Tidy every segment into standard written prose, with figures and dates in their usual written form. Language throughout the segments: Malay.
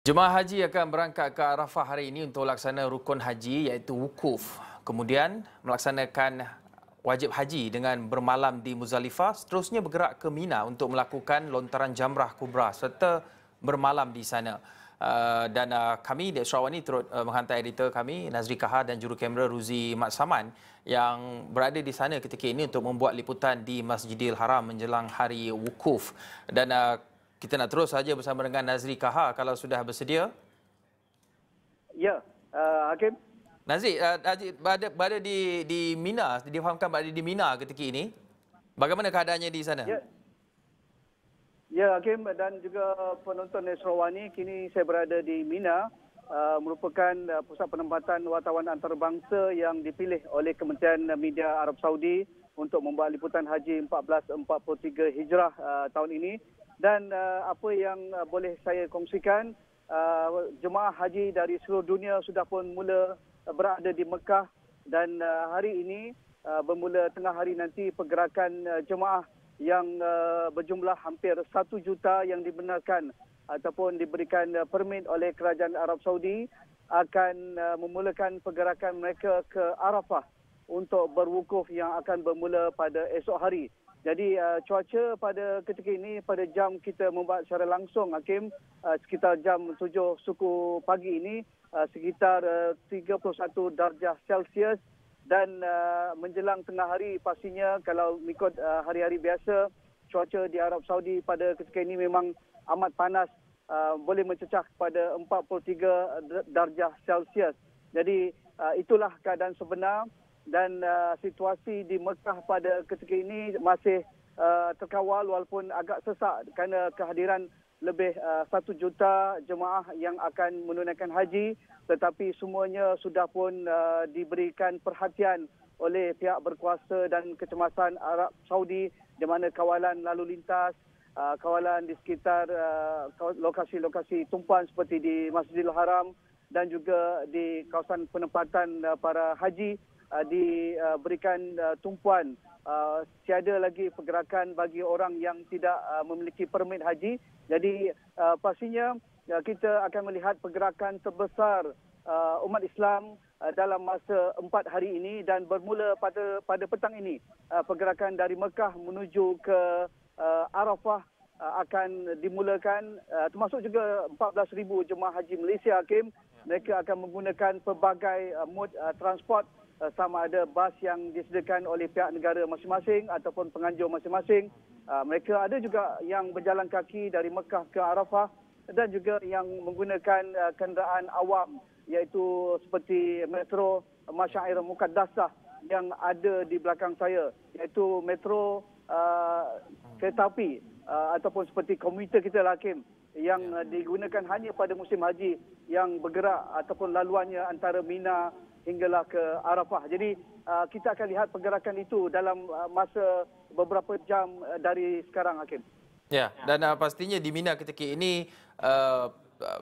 Jemaah haji akan berangkat ke Arafah hari ini untuk laksana rukun haji iaitu wukuf. Kemudian melaksanakan wajib haji dengan bermalam di Muzdalifah, seterusnya bergerak ke Mina untuk melakukan lontaran jamrah kubra serta bermalam di sana. Kami di Sarawani turut menghantar editor kami Nazri Kahar dan jurukamera Ruzi Mat Saman yang berada di sana ketika ini untuk membuat liputan di Masjidil Haram menjelang hari wukuf. Kita nak terus saja bersama dengan Nazri Kahar kalau sudah bersedia. Ya, Hakim. Nazri, berada di Mina, difahamkan berada di Mina ketika ini. Bagaimana keadaannya di sana? Ya, Hakim dan juga penonton Sarawani, kini saya berada di Mina, merupakan pusat penempatan wartawan antarabangsa yang dipilih oleh Kementerian Media Arab Saudi untuk membuat liputan Haji 1443 Hijrah tahun ini. Dan apa yang boleh saya kongsikan, jemaah haji dari seluruh dunia sudah pun mula berada di Mekah dan hari ini bermula tengah hari nanti pergerakan jemaah yang berjumlah hampir 1 juta yang dibenarkan ataupun diberikan permit oleh Kerajaan Arab Saudi akan memulakan pergerakan mereka ke Arafah untuk berwukuf yang akan bermula pada esok hari. Jadi cuaca pada ketika ini, pada jam kita membuat secara langsung, Hakim, sekitar jam 7 suku pagi ini, sekitar 31 darjah Celsius dan menjelang tengah hari pastinya kalau mengikut hari-hari biasa, cuaca di Arab Saudi pada ketika ini memang amat panas, boleh mencecah kepada 43 darjah Celsius. Jadi itulah keadaan sebenar. Dan situasi di Mekah pada ketika ini masih terkawal walaupun agak sesak kerana kehadiran lebih 1 juta jemaah yang akan menunaikan haji, tetapi semuanya sudah pun diberikan perhatian oleh pihak berkuasa dan kecemasan Arab Saudi, di mana kawalan lalu lintas, kawalan di sekitar lokasi-lokasi tumpuan seperti di Masjidil Haram dan juga di kawasan penempatan para haji diberikan tumpuan. Tiada lagi pergerakan bagi orang yang tidak memiliki permit haji. Jadi pastinya kita akan melihat pergerakan terbesar umat Islam dalam masa 4 hari ini dan bermula pada petang ini. Pergerakan dari Mekah menuju ke Arafah akan dimulakan, termasuk juga 14,000 jemaah haji Malaysia, Hakim. Mereka akan menggunakan pelbagai mod transport, sama ada bas yang disediakan oleh pihak negara masing-masing ataupun penganjur masing-masing. Mereka ada juga yang berjalan kaki dari Mekah ke Arafah dan juga yang menggunakan kenderaan awam iaitu seperti metro Masyair Mukaddasah yang ada di belakang saya, iaitu metro kereta api ataupun seperti komuter kita, Hakim, yang digunakan hanya pada musim haji yang bergerak ataupun laluannya antara Mina hinggalah ke Arafah. Jadi kita akan lihat pergerakan itu dalam masa beberapa jam dari sekarang, Hakim. Ya, dan pastinya di Mina ketika ini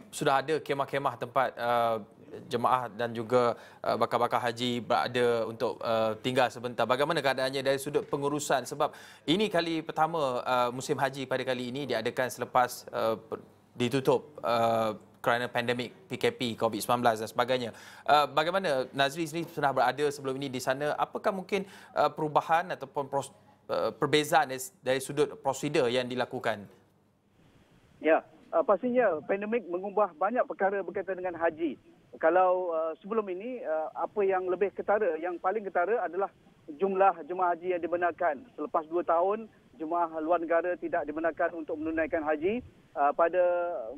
sudah ada kemah-kemah tempat jemaah dan juga bakal-bakal haji berada untuk tinggal sebentar. Bagaimana keadaannya dari sudut pengurusan? Sebab ini kali pertama musim haji pada kali ini diadakan selepas ditutup kerana pandemik PKP, COVID-19 dan sebagainya. Bagaimana Nazri sendiri pernah berada sebelum ini di sana? Apakah mungkin perubahan ataupun perbezaan dari sudut prosedur yang dilakukan? Ya, pastinya pandemik mengubah banyak perkara berkaitan dengan haji. Kalau sebelum ini, apa yang lebih ketara, yang paling ketara adalah jumlah jemaah haji yang dibenarkan. Selepas 2 tahun, jemaah luar negara tidak dibenarkan untuk menunaikan haji. Pada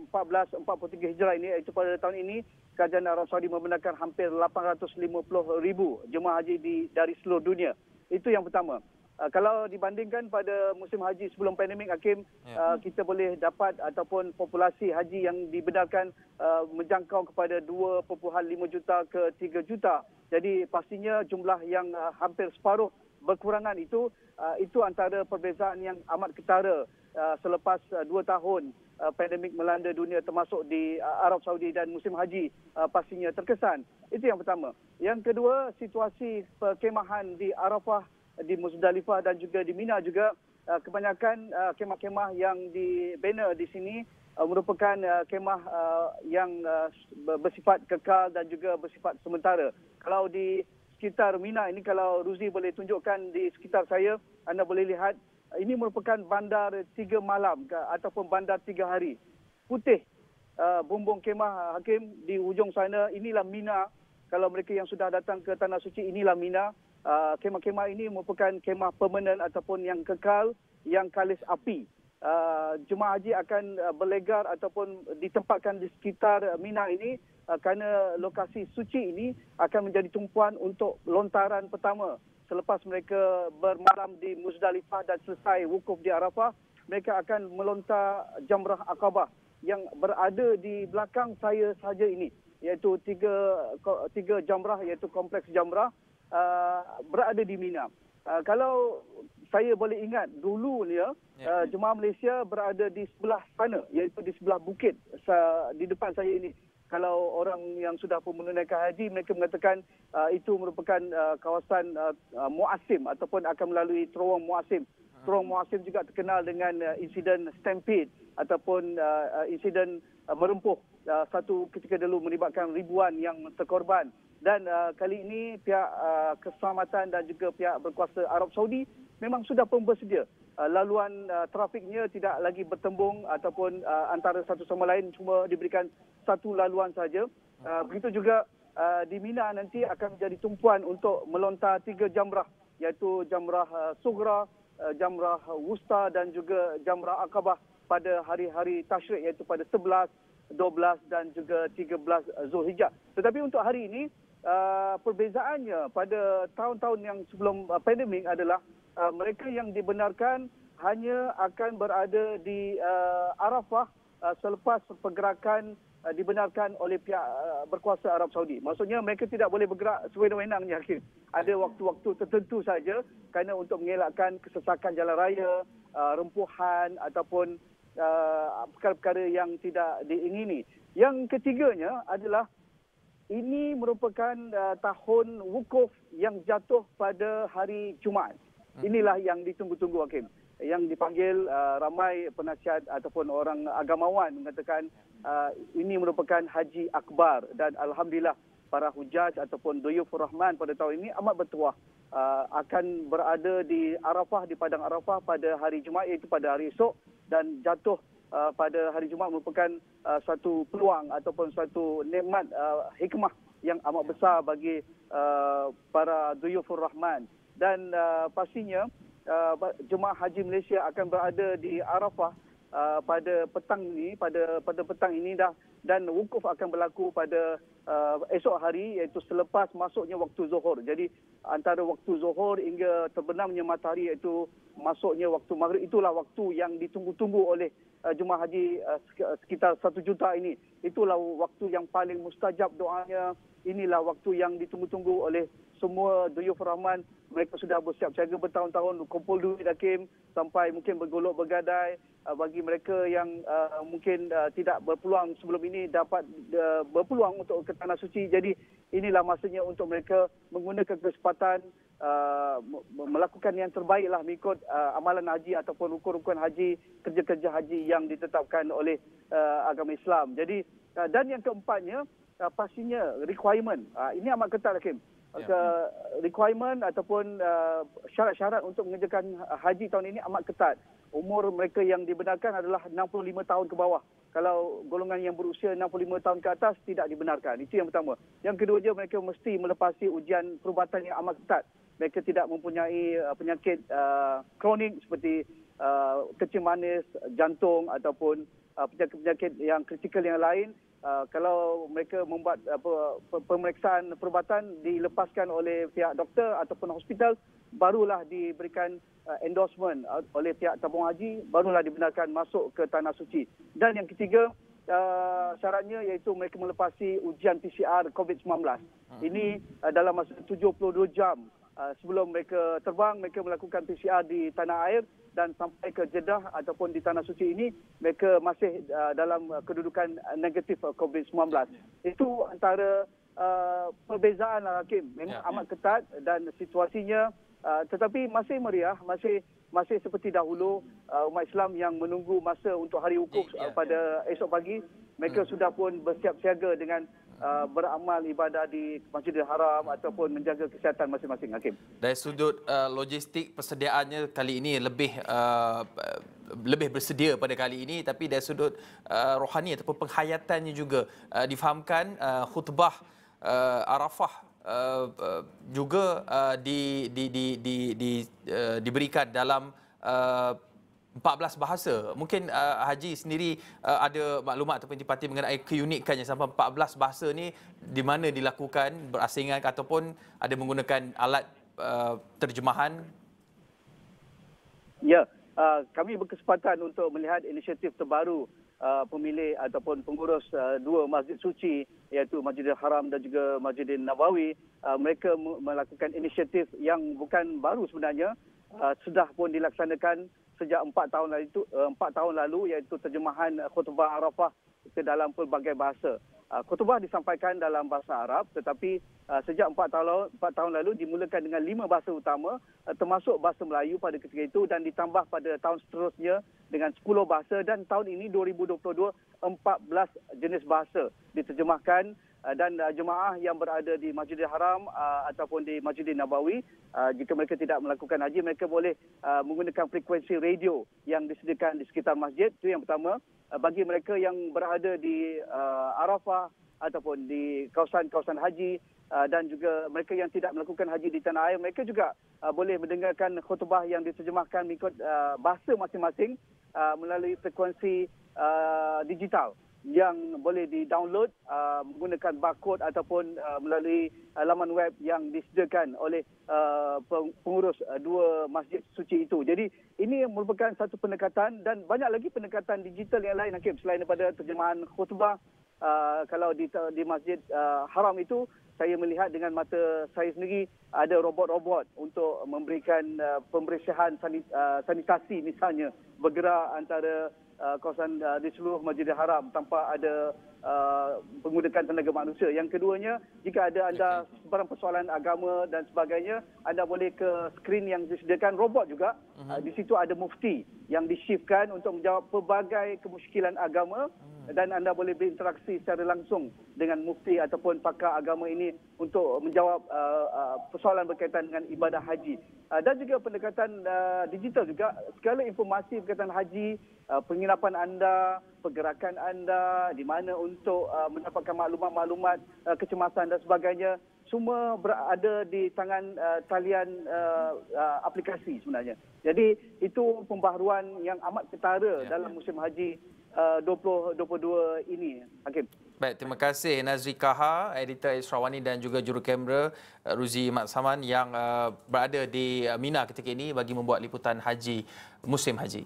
1443 Hijrah ini, iaitu pada tahun ini, Kerajaan Arab Saudi membenarkan hampir 850,000 jemaah haji dari seluruh dunia. Itu yang pertama. Kalau dibandingkan pada musim haji sebelum pandemik, Hakim, kita boleh dapat ataupun populasi haji yang dibenarkan menjangkau kepada 2.5 juta ke 3 juta. Jadi pastinya jumlah yang hampir separuh berkurangan itu antara perbezaan yang amat ketara selepas 2 tahun pandemik melanda dunia termasuk di Arab Saudi dan musim haji pastinya terkesan. Itu yang pertama. Yang kedua, situasi perkemahan di Arafah, di Muzdalifah dan juga di Mina juga, kebanyakan kemah-kemah yang dibina di sini merupakan kemah yang bersifat kekal dan juga bersifat sementara. Kalau di sekitar Mina ini, kalau Ruzi boleh tunjukkan di sekitar saya, anda boleh lihat ini merupakan bandar 3 malam ataupun bandar 3 hari. Putih bumbung kemah Hakim di hujung sana, inilah Mina. Kalau mereka yang sudah datang ke Tanah Suci, inilah Mina. Kemah-kemah ini merupakan kemah permanen ataupun yang kekal, yang kalis api. Jemaah haji akan berlegar ataupun ditempatkan di sekitar Mina ini kerana lokasi suci ini akan menjadi tumpuan untuk lontaran pertama. Selepas mereka bermalam di Muzdalifah dan selesai wukuf di Arafah, mereka akan melontar Jamrah Aqabah yang berada di belakang saya saja ini, iaitu tiga jamrah, iaitu kompleks jamrah berada di Mina. Kalau saya boleh ingat dulunya, jemaah Malaysia berada di sebelah sana, iaitu di sebelah bukit di depan saya ini. Kalau orang yang sudah pun menunaikan haji, mereka mengatakan itu merupakan kawasan Muasim ataupun akan melalui terowong Muasim. Terowong Muasim juga terkenal dengan insiden stampede ataupun insiden merempuh satu ketika dulu melibatkan ribuan yang terkorban. Dan kali ini pihak keselamatan dan juga pihak berkuasa Arab Saudi memang sudah pun bersedia. Laluan trafiknya tidak lagi bertembung ataupun antara satu sama lain, cuma diberikan satu laluan saja. Begitu juga di Mina nanti akan menjadi tumpuan untuk melontar 3 jamrah, iaitu Jamrah Sughra, Jamrah Wusta dan juga Jamrah Aqabah pada hari-hari tasyrik, iaitu pada 11, 12 dan juga 13 Zulhijjah. Tetapi untuk hari ini, perbezaannya pada tahun-tahun yang sebelum pandemik adalah mereka yang dibenarkan hanya akan berada di Arafah selepas pergerakan dibenarkan oleh pihak berkuasa Arab Saudi. Maksudnya mereka tidak boleh bergerak sewenang-wenangnya. Ada waktu-waktu tertentu saja kerana untuk mengelakkan kesesakan jalan raya, rempuhan ataupun perkara-perkara yang tidak diingini. Yang ketiganya adalah ini merupakan tahun wukuf yang jatuh pada hari Jumaat. Inilah yang ditunggu-tunggu, Hakim. Yang dipanggil ramai penasihat ataupun orang agamawan mengatakan ini merupakan Haji Akbar. Dan Alhamdulillah para hujaj ataupun Duyufur Rahman pada tahun ini amat bertuah akan berada di Arafah, di Padang Arafah pada hari Jumaat, iaitu pada hari esok, dan jatuh pada hari Jumaat merupakan satu peluang ataupun satu nikmat hikmah yang amat besar bagi para Duyufur Rahman. Dan pastinya jemaah haji Malaysia akan berada di Arafah pada petang ini, pada petang ini dah, dan wukuf akan berlaku pada esok hari, iaitu selepas masuknya waktu Zuhur. Jadi antara waktu Zuhur hingga terbenamnya matahari, iaitu masuknya waktu Maghrib, itulah waktu yang ditunggu-tunggu oleh jemaah haji sekitar 1 juta ini. Itulah waktu yang paling mustajab doanya. Inilah waktu yang ditunggu-tunggu oleh semua Duyufur Rahman. Mereka sudah bersiap siaga bertahun-tahun, kumpul duit, Hakim, sampai mungkin bergolok bergadai. Bagi mereka yang mungkin tidak berpeluang sebelum ini, dapat berpeluang untuk ke Tanah Suci. Jadi inilah masanya untuk mereka menggunakan kesempatan melakukan yang terbaiklah mengikut amalan haji ataupun rukun-rukun haji, kerja-kerja haji yang ditetapkan oleh agama Islam. Jadi dan yang keempatnya, pastinya requirement. Ini amat ketat, Hakim. Requirement ataupun syarat-syarat untuk mengerjakan haji tahun ini amat ketat. Umur mereka yang dibenarkan adalah 65 tahun ke bawah. Kalau golongan yang berusia 65 tahun ke atas tidak dibenarkan. Itu yang pertama. Yang keduanya, mereka mesti melepasi ujian perubatan yang amat ketat. Mereka tidak mempunyai penyakit kronik seperti kecil manis, jantung ataupun penyakit-penyakit yang kritikal yang lain. Kalau mereka membuat pemeriksaan perubatan dilepaskan oleh pihak doktor ataupun hospital, barulah diberikan endorsement oleh pihak tabung haji, barulah dibenarkan masuk ke Tanah Suci. Dan yang ketiga, syaratnya iaitu mereka melepasi ujian PCR COVID-19. Ini dalam masa 72 jam sebelum mereka terbang, mereka melakukan PCR di tanah air, dan sampai ke Jeddah ataupun di Tanah Suci ini, mereka masih dalam kedudukan negatif COVID-19. Itu antara perbezaan, Hakim. Memang amat ketat dan situasinya, tetapi masih meriah, masih masih seperti dahulu umat Islam yang menunggu masa untuk hari wukuf pada esok pagi. Mereka sudah pun bersiap siaga dengan beramal ibadah di Masjidil Haram ataupun menjaga kesihatan masing-masing, Hakim. Dari sudut logistik persediaannya kali ini lebih bersedia pada kali ini, tapi dari sudut rohani ataupun penghayatannya juga difahamkan khutbah Arafah juga diberikan dalam 14 bahasa. Mungkin Haji sendiri ada maklumat ataupun intipati mengenai keunikannya sampai 14 bahasa ni di mana dilakukan, berasingan ataupun ada menggunakan alat terjemahan? Ya, kami berkesempatan untuk melihat inisiatif terbaru pemilik ataupun pengurus dua masjid suci iaitu Masjidil Haram dan juga Masjidil Nabawi. Mereka melakukan inisiatif yang bukan baru sebenarnya, sudah pun dilaksanakan sejak 4 tahun lalu iaitu terjemahan khutbah Arafah ke dalam pelbagai bahasa. Khutbah disampaikan dalam bahasa Arab, tetapi sejak 4 tahun lalu dimulakan dengan 5 bahasa utama termasuk bahasa Melayu pada ketika itu dan ditambah pada tahun seterusnya dengan 10 bahasa dan tahun ini 2022 14 jenis bahasa diterjemahkan dan jemaah yang berada di Masjidil Haram ataupun di Masjidil Nabawi, jika mereka tidak melakukan haji, mereka boleh menggunakan frekuensi radio yang disediakan di sekitar masjid. Itu yang pertama. Bagi mereka yang berada di Arafah ataupun di kawasan-kawasan haji dan juga mereka yang tidak melakukan haji di tanah air, mereka juga boleh mendengarkan khutbah yang diterjemahkan mengikut bahasa masing-masing melalui frekuensi digital yang boleh di-download menggunakan barcode ataupun melalui laman web yang disediakan oleh pengurus dua masjid suci itu. Jadi ini merupakan satu pendekatan dan banyak lagi pendekatan digital yang lain, Hakim, selain daripada terjemahan khutbah. Kalau di Masjid Haram itu, saya melihat dengan mata saya sendiri ada robot-robot untuk memberikan pembersihan sanitasi misalnya, bergerak antara kawasan di seluruh Masjidil Haram tanpa ada menggunakan tenaga manusia. Yang keduanya, jika ada anda sebarang persoalan agama dan sebagainya, anda boleh ke skrin yang disediakan robot juga. Di situ ada mufti yang di-shiftkan untuk menjawab pelbagai kemusykilan agama dan anda boleh berinteraksi secara langsung dengan mufti ataupun pakar agama ini untuk menjawab persoalan berkaitan dengan ibadah haji. Dan juga pendekatan digital juga, segala informasi berkaitan haji, penginapan anda, pergerakan anda, di mana untuk mendapatkan maklumat-maklumat kecemasan dan sebagainya, semua berada di tangan talian aplikasi sebenarnya. Jadi itu pembaharuan yang amat ketara dalam musim haji 2022 ini, Hakim. Baik, terima kasih Nazri Kaha, editor Israwani dan juga jurukamera Ruzi Mat Saman yang berada di Mina ketika ini bagi membuat liputan haji musim haji.